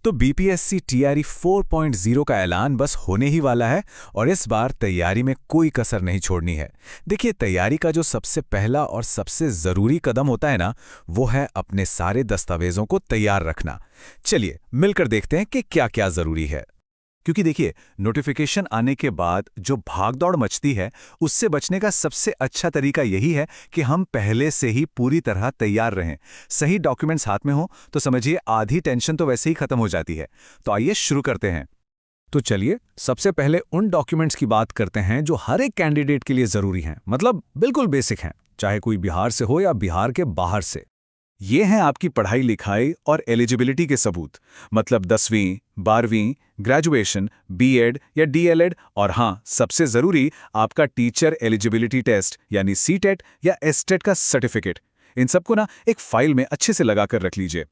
तो BPSC TRE 4.0 का ऐलान बस होने ही वाला है और इस बार तैयारी में कोई कसर नहीं छोड़नी है। देखिए, तैयारी का जो सबसे पहला और सबसे ज़रूरी कदम होता है ना, वो है अपने सारे दस्तावेज़ों को तैयार रखना। चलिए मिलकर देखते हैं कि क्या क्या ज़रूरी है। क्योंकि देखिए, नोटिफिकेशन आने के बाद जो भागदौड़ मचती है, उससे बचने का सबसे अच्छा तरीका यही है कि हम पहले से ही पूरी तरह तैयार रहें। सही डॉक्यूमेंट्स हाथ में हो तो समझिए आधी टेंशन तो वैसे ही खत्म हो जाती है। तो आइए शुरू करते हैं। तो चलिए सबसे पहले उन डॉक्यूमेंट्स की बात करते हैं जो हर एक कैंडिडेट के लिए ज़रूरी हैं, मतलब बिल्कुल बेसिक हैं, चाहे कोई बिहार से हो या बिहार के बाहर से। ये हैं आपकी पढ़ाई लिखाई और एलिजिबिलिटी के सबूत, मतलब 10वीं, 12वीं, ग्रेजुएशन, बीएड या डीएलएड, और हाँ, सबसे ज़रूरी आपका टीचर एलिजिबिलिटी टेस्ट यानी सीटेट या एसटेट का सर्टिफिकेट। इन सबको ना एक फाइल में अच्छे से लगा कर रख लीजिए।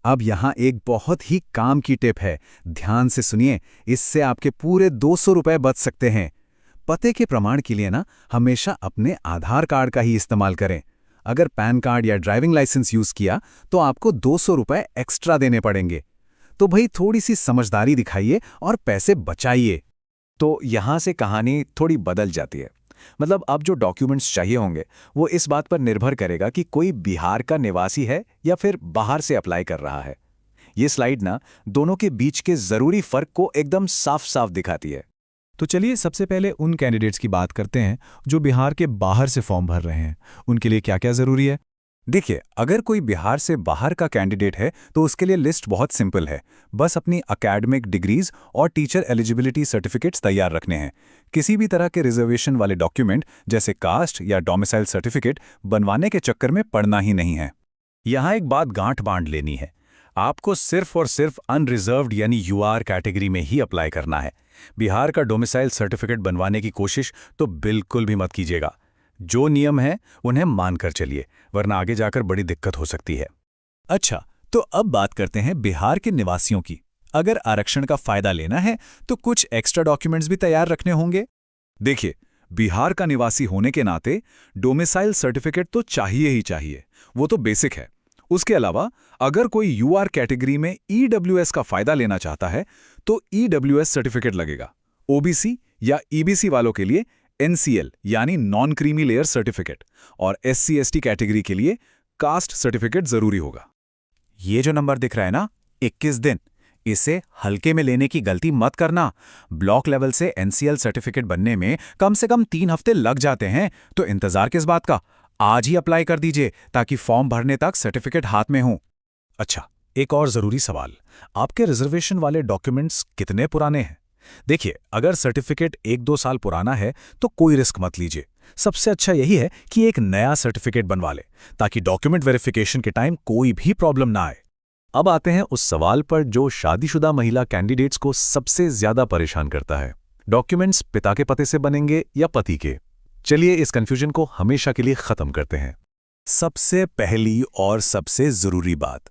अब यहाँ एक बहुत ही काम की टिप है, ध्यान से सुनिए, इससे आपके पूरे 200 रुपए बच सकते हैं। पते के प्रमाण के लिए ना हमेशा अपने आधार कार्ड का ही इस्तेमाल करें। अगर पैन कार्ड या ड्राइविंग लाइसेंस यूज किया तो आपको 200 रुपए एक्स्ट्रा देने पड़ेंगे। तो भाई थोड़ी सी समझदारी दिखाइए और पैसे बचाइए। तो यहाँ से कहानी थोड़ी बदल जाती है। मतलब अब जो डॉक्यूमेंट्स चाहिए होंगे वो इस बात पर निर्भर करेगा कि कोई बिहार का निवासी है या फिर बाहर से अप्लाई कर रहा है। ये स्लाइड ना दोनों के बीच के ज़रूरी फ़र्क को एकदम साफ साफ दिखाती है। तो चलिए सबसे पहले उन कैंडिडेट्स की बात करते हैं जो बिहार के बाहर से फॉर्म भर रहे हैं। उनके लिए क्या क्या ज़रूरी है? देखिए, अगर कोई बिहार से बाहर का कैंडिडेट है तो उसके लिए लिस्ट बहुत सिंपल है। बस अपनी एकेडमिक डिग्रीज और टीचर एलिजिबिलिटी सर्टिफिकेट्स तैयार रखने हैं। किसी भी तरह के रिजर्वेशन वाले डॉक्यूमेंट जैसे कास्ट या डोमिसाइल सर्टिफिकेट बनवाने के चक्कर में पड़ना ही नहीं है। यहाँ एक बात गांठ बांध लेनी है, आपको सिर्फ और सिर्फ अनरिजर्व्ड यानी यूआर कैटेगरी में ही अप्लाई करना है। बिहार का डोमिसाइल सर्टिफिकेट बनवाने की कोशिश तो बिल्कुल भी मत कीजिएगा। जो नियम है उन्हें मानकर चलिए, वरना आगे जाकर बड़ी दिक्कत हो सकती है। अच्छा, तो अब बात करते हैं बिहार के निवासियों की। अगर आरक्षण का फायदा लेना है तो कुछ एक्स्ट्रा डॉक्यूमेंट्स भी तैयार रखने होंगे। देखिए, बिहार का निवासी होने के नाते डोमिसाइल सर्टिफिकेट तो चाहिए ही चाहिए, वो तो बेसिक है। उसके अलावा अगर कोई यूआर कैटेगरी में ईडब्ल्यूएस का फायदा लेना चाहता है तो ईडब्ल्यूएस सर्टिफिकेट लगेगा। ओबीसी या ईबीसी वालों के लिए एनसीएल यानी नॉन क्रीमी लेयर सर्टिफिकेट, और एससी एसटी कैटेगरी के लिए कास्ट सर्टिफिकेट जरूरी होगा। ये जो नंबर दिख रहा है ना, 21 दिन, इसे हल्के में लेने की गलती मत करना। ब्लॉक लेवल से एनसीएल सर्टिफिकेट बनने में कम से कम 3 हफ्ते लग जाते हैं, तो इंतजार किस बात का? आज ही अप्लाई कर दीजिए ताकि फॉर्म भरने तक सर्टिफिकेट हाथ में हो। अच्छा, एक और जरूरी सवाल, आपके रिजर्वेशन वाले डॉक्यूमेंट्स कितने पुराने हैं? देखिए, अगर सर्टिफिकेट 1-2 साल पुराना है तो कोई रिस्क मत लीजिए। सबसे अच्छा यही है कि एक नया सर्टिफिकेट बनवा ले ताकि डॉक्यूमेंट वेरिफिकेशन के टाइम कोई भी प्रॉब्लम ना आए। अब आते हैं उस सवाल पर जो शादीशुदा महिला कैंडिडेट्स को सबसे ज्यादा परेशान करता है, डॉक्यूमेंट्स पिता के पते से बनेंगे या पति के। चलिए इस कंफ्यूजन को हमेशा के लिए खत्म करते हैं। सबसे पहली और सबसे जरूरी बात,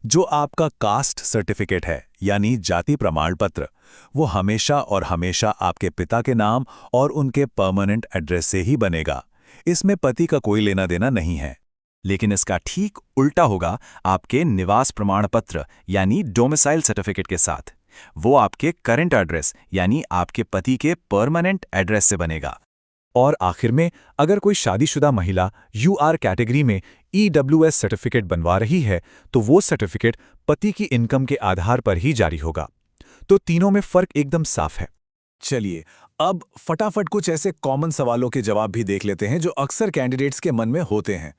जो आपका कास्ट सर्टिफिकेट है यानी जाति प्रमाण पत्र, वो हमेशा और हमेशा आपके पिता के नाम और उनके परमानेंट एड्रेस से ही बनेगा। इसमें पति का कोई लेना देना नहीं है। लेकिन इसका ठीक उल्टा होगा आपके निवास प्रमाण पत्र यानी डोमिसाइल सर्टिफिकेट के साथ। वो आपके करंट एड्रेस यानी आपके पति के परमानेंट एड्रेस से बनेगा। और आखिर में, अगर कोई शादीशुदा महिला यूआर कैटेगरी में ईडब्ल्यूएस सर्टिफिकेट बनवा रही है तो वो सर्टिफिकेट पति की इनकम के आधार पर ही जारी होगा। तो तीनों में फर्क एकदम साफ है। चलिए अब फटाफट कुछ ऐसे कॉमन सवालों के जवाब भी देख लेते हैं जो अक्सर कैंडिडेट्स के मन में होते हैं।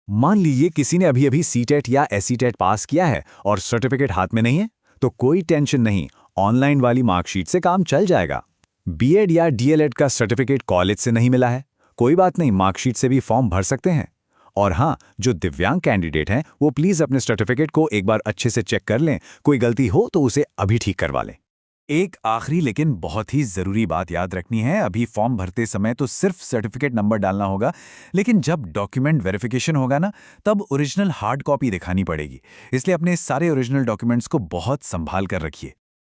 मान लीजिए किसी ने अभी सीटेट या एसीटेट पास किया है और सर्टिफिकेट हाथ में नहीं है, तो कोई टेंशन नहीं, ऑनलाइन वाली मार्कशीट से काम चल जाएगा। बीएड या डीएलएड का सर्टिफिकेट कॉलेज से नहीं मिला है, कोई बात नहीं, मार्कशीट से भी फॉर्म भर सकते हैं। और हाँ, जो दिव्यांग कैंडिडेट हैं वो प्लीज़ अपने सर्टिफिकेट को एक बार अच्छे से चेक कर लें, कोई गलती हो तो उसे अभी ठीक करवा लें। एक आखिरी लेकिन बहुत ही ज़रूरी बात याद रखनी है, अभी फॉर्म भरते समय तो सिर्फ सर्टिफिकेट नंबर डालना होगा, लेकिन जब डॉक्यूमेंट वेरिफिकेशन होगा ना, तब ओरिजिनल हार्ड कॉपी दिखानी पड़ेगी। इसलिए अपने सारे ओरिजिनल डॉक्यूमेंट्स को बहुत संभाल कर रखिए।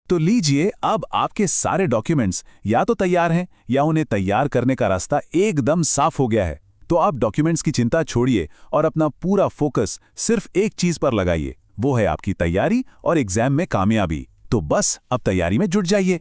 तो लीजिए, अब आपके सारे डॉक्यूमेंट्स या तो तैयार हैं या उन्हें तैयार करने का रास्ता एकदम साफ हो गया है। तो आप डॉक्यूमेंट्स की चिंता छोड़िए और अपना पूरा फोकस सिर्फ एक चीज पर लगाइए, वो है आपकी तैयारी और एग्जाम में कामयाबी। तो बस अब तैयारी में जुट जाइए।